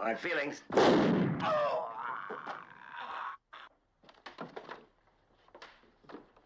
My feelings. Oh.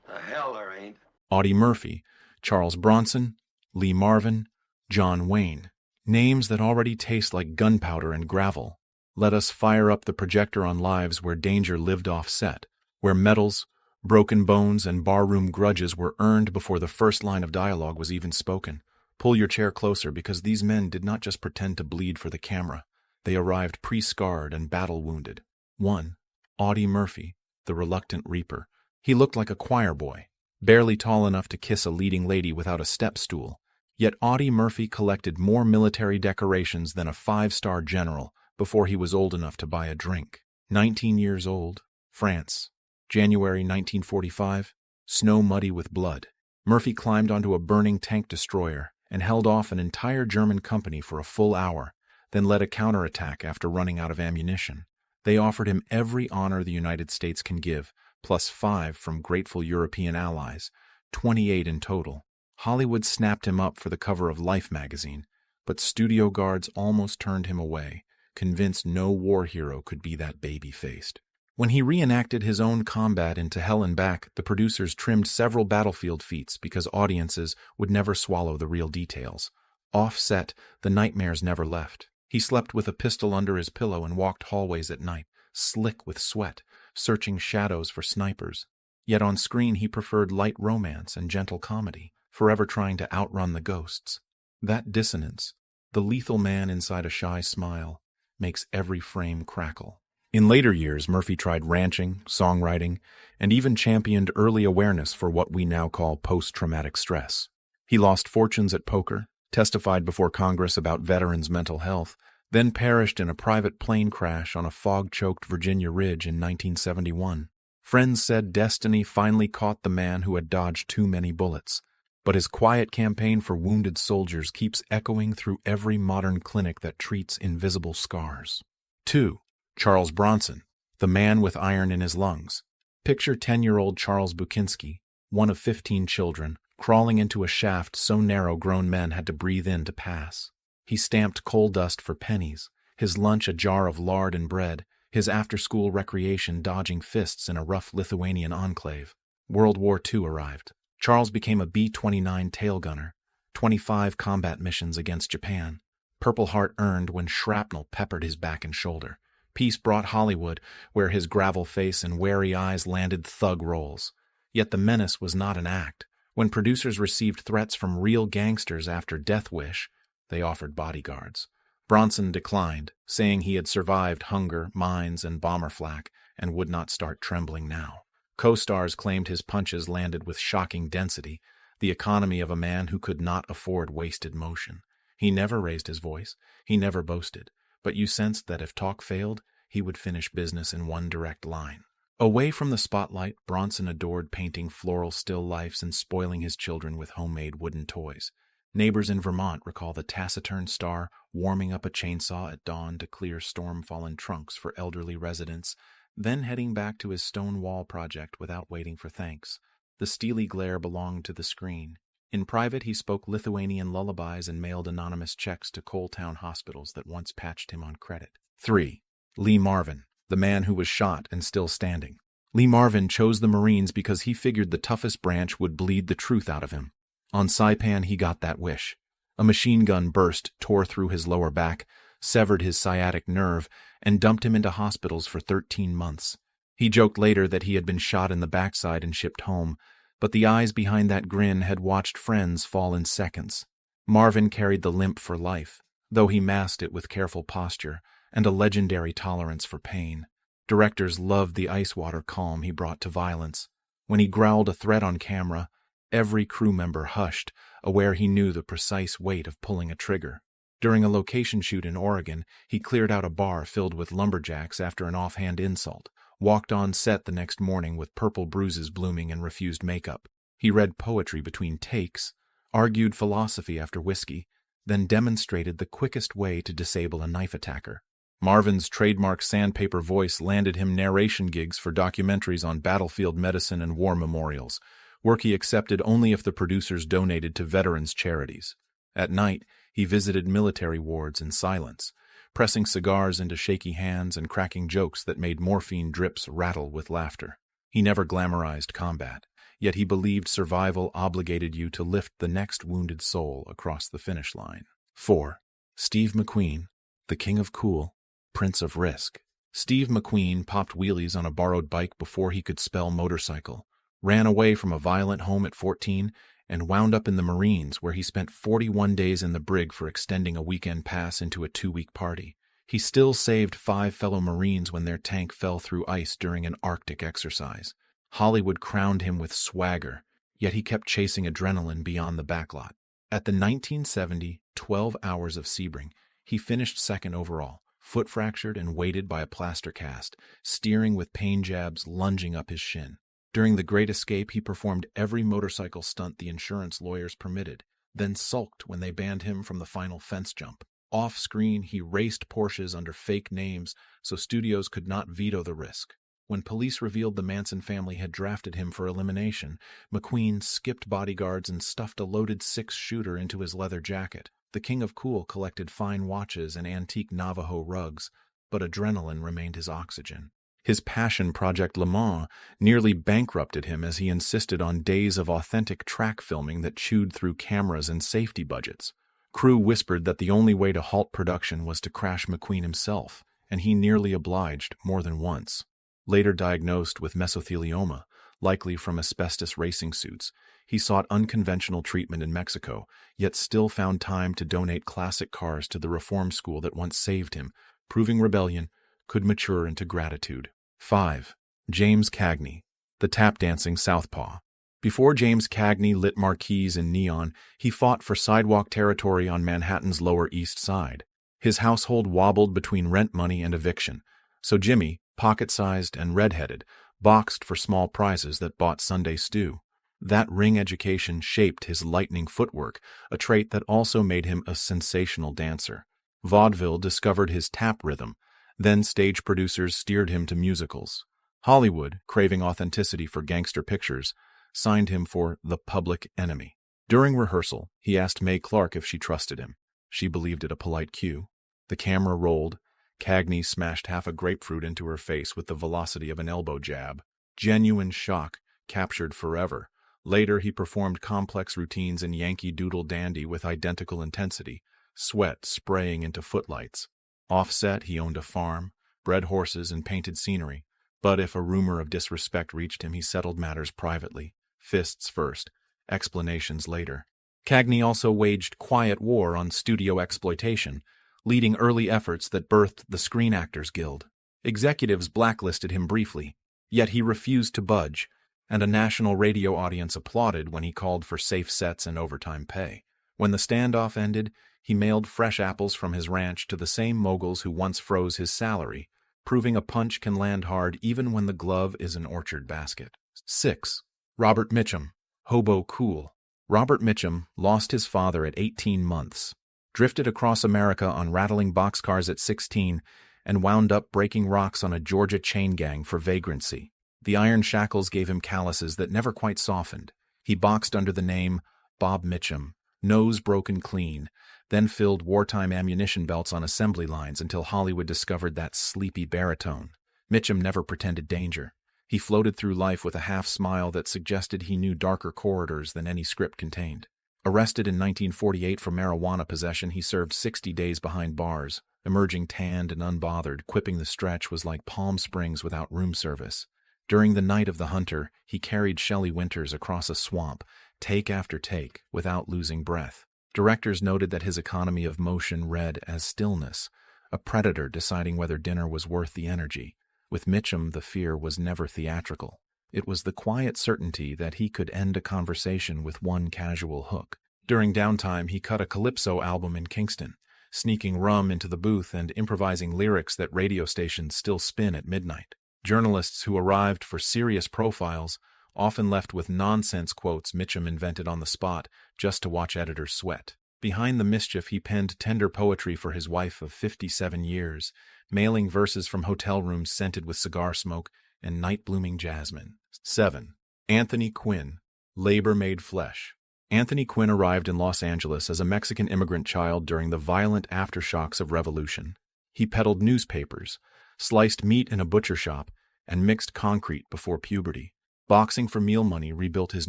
The hell there ain't. Audie Murphy, Charles Bronson, Lee Marvin, John Wayne. Names that already taste like gunpowder and gravel. Let us fire up the projector on lives where danger lived off-set, where medals, broken bones, and barroom grudges were earned before the first line of dialogue was even spoken. Pull your chair closer, because these men did not just pretend to bleed for the camera. They arrived pre-scarred and battle-wounded. 1. Audie Murphy, the reluctant reaper. He looked like a choir boy, barely tall enough to kiss a leading lady without a step stool. Yet Audie Murphy collected more military decorations than a 5-star general before he was old enough to buy a drink. 19 years old, France. January 1945, snow muddy with blood. Murphy climbed onto a burning tank destroyer and held off an entire German company for a full hour, then led a counterattack after running out of ammunition. They offered him every honor the United States can give, plus 5 from grateful European allies, 28 in total. Hollywood snapped him up for the cover of Life magazine, but studio guards almost turned him away, convinced no war hero could be that baby-faced. When he reenacted his own combat into Hell and Back, the producers trimmed several battlefield feats because audiences would never swallow the real details. Off-set, the nightmares never left. He slept with a pistol under his pillow and walked hallways at night, slick with sweat, searching shadows for snipers. Yet on screen he preferred light romance and gentle comedy, forever trying to outrun the ghosts. That dissonance, the lethal man inside a shy smile, makes every frame crackle. In later years, Murphy tried ranching, songwriting, and even championed early awareness for what we now call post-traumatic stress. He lost fortunes at poker, testified before Congress about veterans' mental health, then perished in a private plane crash on a fog-choked Virginia ridge in 1971. Friends said destiny finally caught the man who had dodged too many bullets. But his quiet campaign for wounded soldiers keeps echoing through every modern clinic that treats invisible scars. 2. Charles Bronson, the man with iron in his lungs. Picture 10-year-old Charles Bukinski, one of 15 children, crawling into a shaft so narrow grown men had to breathe in to pass. He stamped coal dust for pennies, his lunch a jar of lard and bread, his after-school recreation dodging fists in a rough Lithuanian enclave. World War II arrived. Charles became a B-29 tail gunner, 25 combat missions against Japan. Purple Heart earned when shrapnel peppered his back and shoulder. Peace brought Hollywood, where his gravel face and wary eyes landed thug roles. Yet the menace was not an act. When producers received threats from real gangsters after Death Wish, they offered bodyguards. Bronson declined, saying he had survived hunger, mines, and bomber flak, and would not start trembling now. Co-stars claimed his punches landed with shocking density, the economy of a man who could not afford wasted motion. He never raised his voice, he never boasted, but you sensed that if talk failed, he would finish business in one direct line. Away from the spotlight, Bronson adored painting floral still lifes and spoiling his children with homemade wooden toys. Neighbors in Vermont recall the taciturn star warming up a chainsaw at dawn to clear storm-fallen trunks for elderly residents, then heading back to his stone wall project without waiting for thanks. The steely glare belonged to the screen. In private, he spoke Lithuanian lullabies and mailed anonymous checks to coal town hospitals that once patched him on credit. 3. Lee Marvin, the man who was shot and still standing. Lee Marvin chose the Marines because he figured the toughest branch would bleed the truth out of him. On Saipan, he got that wish. A machine gun burst tore through his lower back, severed his sciatic nerve, and dumped him into hospitals for 13 months. He joked later that he had been shot in the backside and shipped home, but the eyes behind that grin had watched friends fall in seconds. Marvin carried the limp for life, though he masked it with careful posture and a legendary tolerance for pain. Directors loved the ice water calm he brought to violence. When he growled a threat on camera, every crew member hushed, aware he knew the precise weight of pulling a trigger. During a location shoot in Oregon, he cleared out a bar filled with lumberjacks after an offhand insult, walked on set the next morning with purple bruises blooming and refused makeup. He read poetry between takes, argued philosophy after whiskey, then demonstrated the quickest way to disable a knife attacker. Marvin's trademark sandpaper voice landed him narration gigs for documentaries on battlefield medicine and war memorials, work he accepted only if the producers donated to veterans' charities. At night, he visited military wards in silence, pressing cigars into shaky hands and cracking jokes that made morphine drips rattle with laughter. He never glamorized combat, yet he believed survival obligated you to lift the next wounded soul across the finish line. 4. Steve McQueen, the king of cool, prince of risk. Steve McQueen popped wheelies on a borrowed bike before he could spell motorcycle, ran away from a violent home at 14, and wound up in the Marines, where he spent 41 days in the brig for extending a weekend pass into a 2-week party. He still saved 5 fellow Marines when their tank fell through ice during an Arctic exercise. Hollywood crowned him with swagger, yet he kept chasing adrenaline beyond the backlot. At the 1970 12 Hours of Sebring, he finished second overall, foot fractured and weighted by a plaster cast, steering with pain jabs lunging up his shin. During the Great Escape, he performed every motorcycle stunt the insurance lawyers permitted, then sulked when they banned him from the final fence jump. Off-screen, he raced Porsches under fake names so studios could not veto the risk. When police revealed the Manson family had drafted him for elimination, McQueen skipped bodyguards and stuffed a loaded 6-shooter into his leather jacket. The king of cool collected fine watches and antique Navajo rugs, but adrenaline remained his oxygen. His passion project Le Mans nearly bankrupted him as he insisted on days of authentic track filming that chewed through cameras and safety budgets. Crew whispered that the only way to halt production was to crash McQueen himself, and he nearly obliged more than once. Later diagnosed with mesothelioma, likely from asbestos racing suits, he sought unconventional treatment in Mexico, yet still found time to donate classic cars to the reform school that once saved him, proving rebellion could mature into gratitude. 5. James Cagney, the tap-dancing southpaw. Before James Cagney lit marquees in neon, he fought for sidewalk territory on Manhattan's Lower East Side. His household wobbled between rent money and eviction, so Jimmy, pocket-sized and red-headed, boxed for small prizes that bought Sunday stew. That ring education shaped his lightning footwork, a trait that also made him a sensational dancer. Vaudeville discovered his tap rhythm. Then stage producers steered him to musicals. Hollywood, craving authenticity for gangster pictures, signed him for The Public Enemy. During rehearsal, he asked Mae Clark if she trusted him. She believed it a polite cue. The camera rolled. Cagney smashed half a grapefruit into her face with the velocity of an elbow jab. Genuine shock, captured forever. Later, he performed complex routines in Yankee Doodle Dandy with identical intensity, sweat spraying into footlights. Offset, he owned a farm, bred horses, and painted scenery. But if a rumor of disrespect reached him, he settled matters privately. Fists first, explanations later. Cagney also waged quiet war on studio exploitation, leading early efforts that birthed the Screen Actors Guild. Executives blacklisted him briefly, yet he refused to budge, and a national radio audience applauded when he called for safe sets and overtime pay. When the standoff ended, he mailed fresh apples from his ranch to the same moguls who once froze his salary, proving a punch can land hard even when the glove is an orchard basket. 6. Robert Mitchum, hobo cool. Robert Mitchum lost his father at 18 months, drifted across America on rattling boxcars at 16, and wound up breaking rocks on a Georgia chain gang for vagrancy. The iron shackles gave him calluses that never quite softened. He boxed under the name Bob Mitchum, nose broken clean, then filled wartime ammunition belts on assembly lines until Hollywood discovered that sleepy baritone. Mitchum never pretended danger. He floated through life with a half-smile that suggested he knew darker corridors than any script contained. Arrested in 1948 for marijuana possession, he served 60 days behind bars, emerging tanned and unbothered, quipping the stretch was like Palm Springs without room service. During the Night of the Hunter, he carried Shelley Winters across a swamp, take after take, without losing breath. Directors noted that his economy of motion read as stillness, a predator deciding whether dinner was worth the energy. With Mitchum, the fear was never theatrical. It was the quiet certainty that he could end a conversation with one casual hook. During downtime, he cut a calypso album in Kingston, sneaking rum into the booth and improvising lyrics that radio stations still spin at midnight. Journalists who arrived for serious profiles often left with nonsense quotes Mitchum invented on the spot just to watch editors sweat. Behind the mischief, he penned tender poetry for his wife of 57 years, mailing verses from hotel rooms scented with cigar smoke and night-blooming jasmine. 7. Anthony Quinn, labor-made flesh. Anthony Quinn arrived in Los Angeles as a Mexican immigrant child during the violent aftershocks of revolution. He peddled newspapers, sliced meat in a butcher shop, and mixed concrete before puberty. Boxing for meal money rebuilt his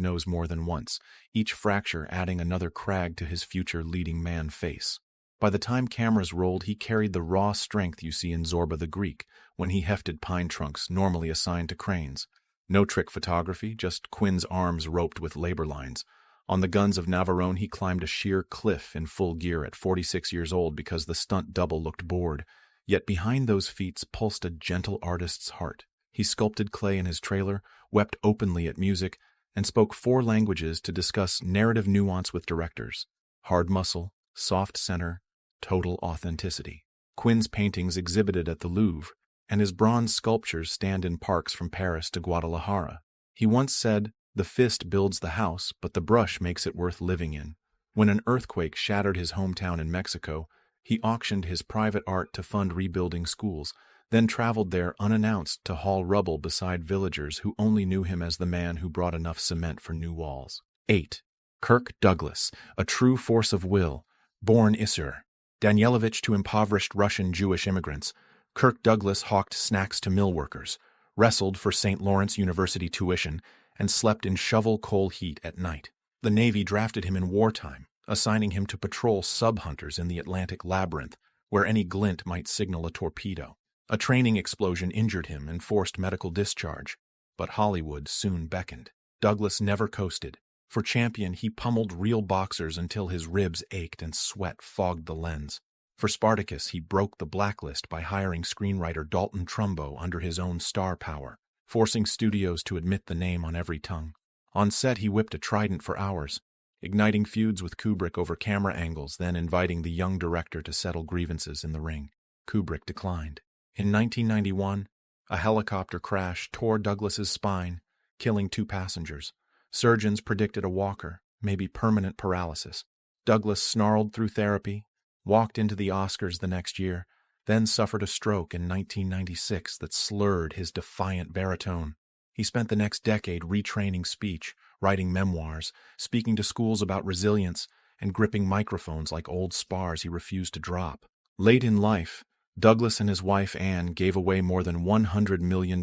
nose more than once, each fracture adding another crag to his future leading man face. By the time cameras rolled, he carried the raw strength you see in Zorba the Greek, when he hefted pine trunks normally assigned to cranes. No trick photography, just Quinn's arms roped with labor lines. On the guns of Navarone, he climbed a sheer cliff in full gear at 46 years old because the stunt double looked bored. Yet behind those feats pulsed a gentle artist's heart. He sculpted clay in his trailer, wept openly at music, and spoke 4 languages to discuss narrative nuance with directors. Hard muscle, soft center, total authenticity. Quinn's paintings exhibited at the Louvre, and his bronze sculptures stand in parks from Paris to Guadalajara. He once said, "The fist builds the house, but the brush makes it worth living in." When an earthquake shattered his hometown in Mexico, he auctioned his private art to fund rebuilding schools, then traveled there unannounced to haul rubble beside villagers who only knew him as the man who brought enough cement for new walls. 8. Kirk Douglas, a true force of will, born Isser. Danielovich to impoverished Russian Jewish immigrants, Kirk Douglas hawked snacks to mill workers, wrestled for St. Lawrence University tuition, and slept in shovel coal heat at night. The Navy drafted him in wartime, assigning him to patrol sub-hunters in the Atlantic labyrinth, where any glint might signal a torpedo. A training explosion injured him and forced medical discharge, but Hollywood soon beckoned. Douglas never coasted. For Champion, he pummeled real boxers until his ribs ached and sweat fogged the lens. For Spartacus, he broke the blacklist by hiring screenwriter Dalton Trumbo under his own star power, forcing studios to admit the name on every tongue. On set, he whipped a trident for hours, igniting feuds with Kubrick over camera angles, then inviting the young director to settle grievances in the ring. Kubrick declined. In 1991, a helicopter crash tore Douglas's spine, killing 2 passengers. Surgeons predicted a walker, maybe permanent paralysis. Douglas snarled through therapy, walked into the Oscars the next year, then suffered a stroke in 1996 that slurred his defiant baritone. He spent the next decade retraining speech, writing memoirs, speaking to schools about resilience, and gripping microphones like old spars he refused to drop. Late in life, Douglas and his wife Anne gave away more than $100 million,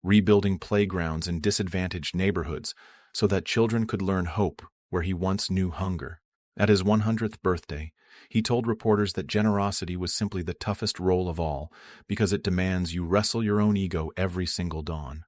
rebuilding playgrounds in disadvantaged neighborhoods so that children could learn hope where he once knew hunger. At his 100th birthday, he told reporters that generosity was simply the toughest role of all because it demands you wrestle your own ego every single dawn.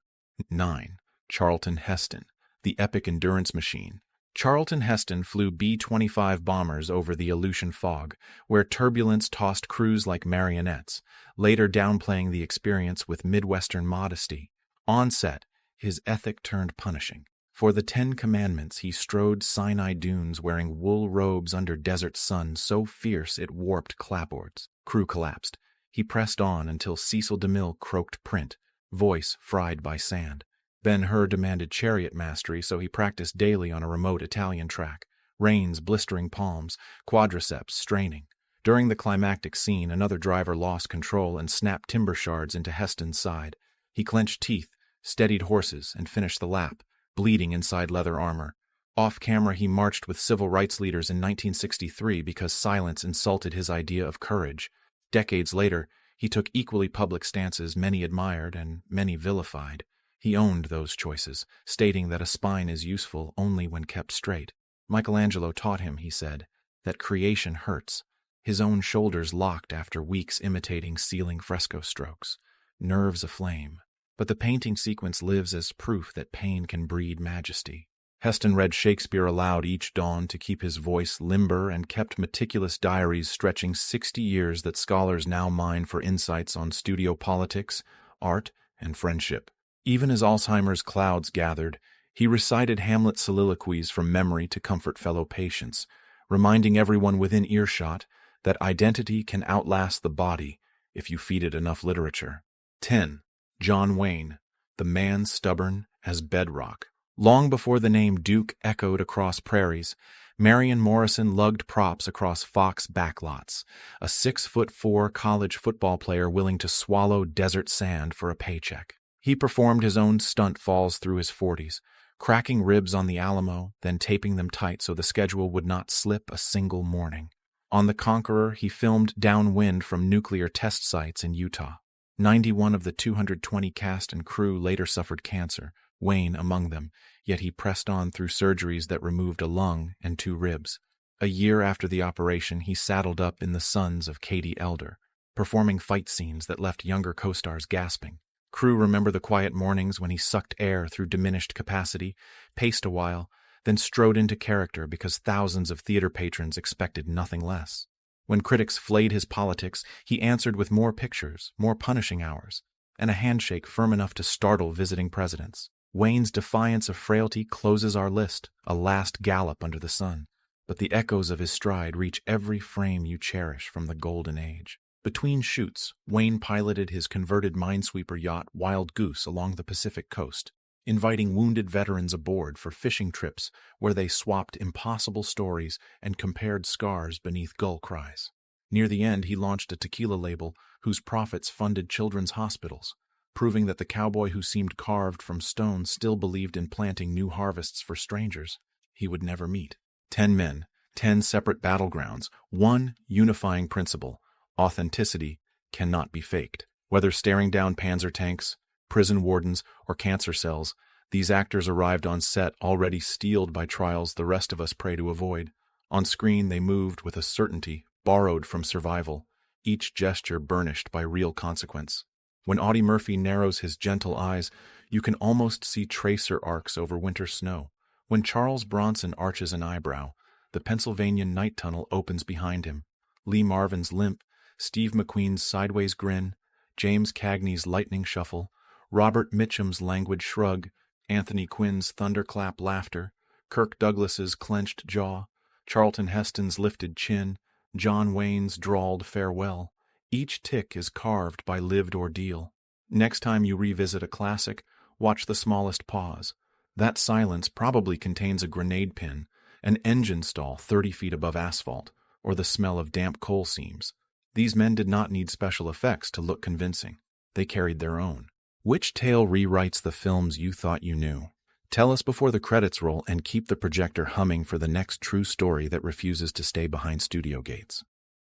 9. Charlton Heston, the epic endurance machine. Charlton Heston flew B-25 bombers over the Aleutian fog, where turbulence tossed crews like marionettes, later downplaying the experience with Midwestern modesty. On set, his ethic turned punishing. For the 10 Commandments, he strode Sinai dunes wearing wool robes under desert sun so fierce it warped clapboards. Crew collapsed. He pressed on until Cecil DeMille croaked print, voice fried by sand. Ben-Hur demanded chariot mastery, so he practiced daily on a remote Italian track, reins blistering palms, quadriceps straining. During the climactic scene, another driver lost control and snapped timber shards into Heston's side. He clenched teeth, steadied horses, and finished the lap, bleeding inside leather armor. Off-camera, he marched with civil rights leaders in 1963 because silence insulted his idea of courage. Decades later, he took equally public stances many admired and many vilified. He owned those choices, stating that a spine is useful only when kept straight. Michelangelo taught him, he said, that creation hurts. His own shoulders locked after weeks imitating ceiling fresco strokes, nerves aflame. But the painting sequence lives as proof that pain can breed majesty. Heston read Shakespeare aloud each dawn to keep his voice limber and kept meticulous diaries stretching 60 years that scholars now mine for insights on studio politics, art, and friendship. Even as Alzheimer's clouds gathered, he recited Hamlet's soliloquies from memory to comfort fellow patients, reminding everyone within earshot that identity can outlast the body if you feed it enough literature. 10. John Wayne, the man stubborn as bedrock. Long before the name Duke echoed across prairies, Marion Morrison lugged props across Fox backlots, a 6'4" college football player willing to swallow desert sand for a paycheck. He performed his own stunt falls through his 40s, cracking ribs on the Alamo, then taping them tight so the schedule would not slip a single morning. On The Conqueror, he filmed downwind from nuclear test sites in Utah. 91 of the 220 cast and crew later suffered cancer, Wayne among them, yet he pressed on through surgeries that removed a lung and 2 ribs. A year after the operation, he saddled up in The Sons of Katie Elder, performing fight scenes that left younger co-stars gasping. Crew remember the quiet mornings when he sucked air through diminished capacity, paced a while, then strode into character because thousands of theater patrons expected nothing less. When critics flayed his politics, he answered with more pictures, more punishing hours, and a handshake firm enough to startle visiting presidents. Wayne's defiance of frailty closes our list, a last gallop under the sun. But the echoes of his stride reach every frame you cherish from the golden age. Between shoots, Wayne piloted his converted minesweeper yacht Wild Goose along the Pacific coast, inviting wounded veterans aboard for fishing trips where they swapped impossible stories and compared scars beneath gull cries. Near the end, he launched a tequila label whose profits funded children's hospitals, proving that the cowboy who seemed carved from stone still believed in planting new harvests for strangers he would never meet. 10 men, 10 separate battlegrounds, one unifying principle: authenticity cannot be faked. Whether staring down panzer tanks, prison wardens, or cancer cells, these actors arrived on set already steeled by trials the rest of us pray to avoid. On screen, they moved with a certainty borrowed from survival, each gesture burnished by real consequence. When Audie Murphy narrows his gentle eyes, you can almost see tracer arcs over winter snow. When Charles Bronson arches an eyebrow, the Pennsylvania night tunnel opens behind him. Lee Marvin's limp, Steve McQueen's sideways grin, James Cagney's lightning shuffle, Robert Mitchum's languid shrug, Anthony Quinn's thunderclap laughter, Kirk Douglas's clenched jaw, Charlton Heston's lifted chin, John Wayne's drawled farewell. Each tick is carved by lived ordeal. Next time you revisit a classic, watch the smallest pause. That silence probably contains a grenade pin, an engine stall 30 feet above asphalt, or the smell of damp coal seams. These men did not need special effects to look convincing. They carried their own. Which tale rewrites the films you thought you knew? Tell us before the credits roll and keep the projector humming for the next true story that refuses to stay behind studio gates.